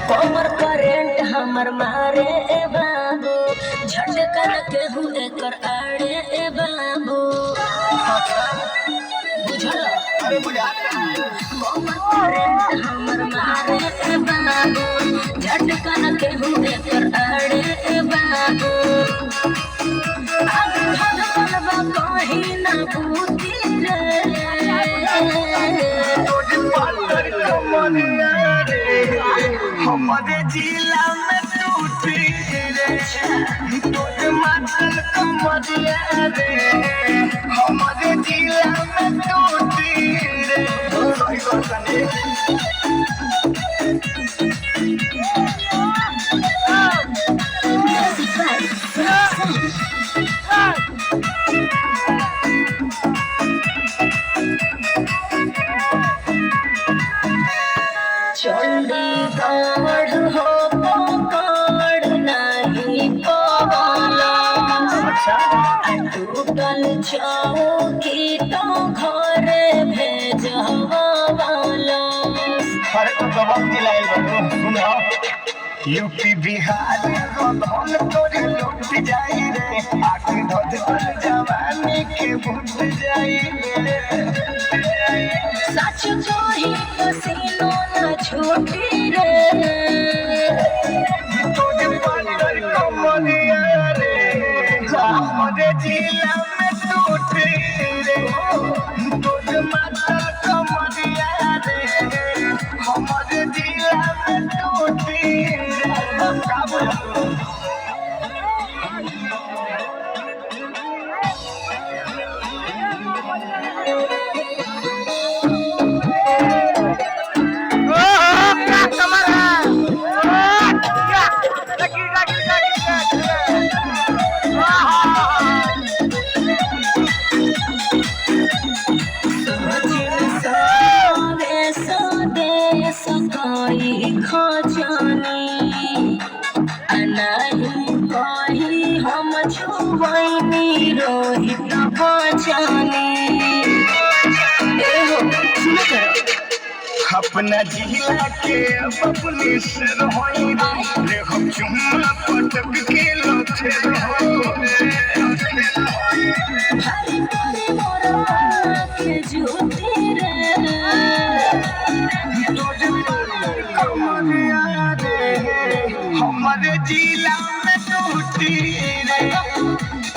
कमर करेंट हमर मारे ए बाबू, झटकन केहू एकर आड़े ए बाबू। बुझल? कमर करेंट हमर मारे ए बाबू, झटकन केहू एकर आड़े ए बाबू। आग धधकन बा कहीं ना बूती रे, हमारे जिला में टूटी रे, तोरे मातल कमरिया रे, हमारे जिला में टूटी रे। चंडीगढ़ हो पकड़ नहीं पवाला, टूटल चौकी तो घरे भेजवाला। अरे तो जवाब दिलाए सुनो, यूपी बिहार धन तोरे लुट जाई रे, आखिर धध पर जवानी के भूत जाई रे। सच कही पसीनो न छूटी रे, तोरे पातर कमरिया रे, हमारे जिला में टूटी रे, तोरे मातर कमरिया रे, हमारे जिला में टूटी रे। का बोलू सकाई खजानी अनाही कही हम छुबैनी रोहित बचानी। अपना जिला के अपने सिर होई रे, हम चुम्मा पटक के लथे भारी तोरे मोरा के ज्योति रे, हमारे जिला में टूटी रे,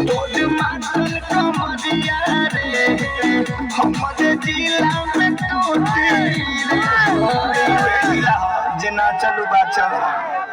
तोर मातल कमरिया रे, हमारे जिला में टूटी रे। जना चलू बाचा।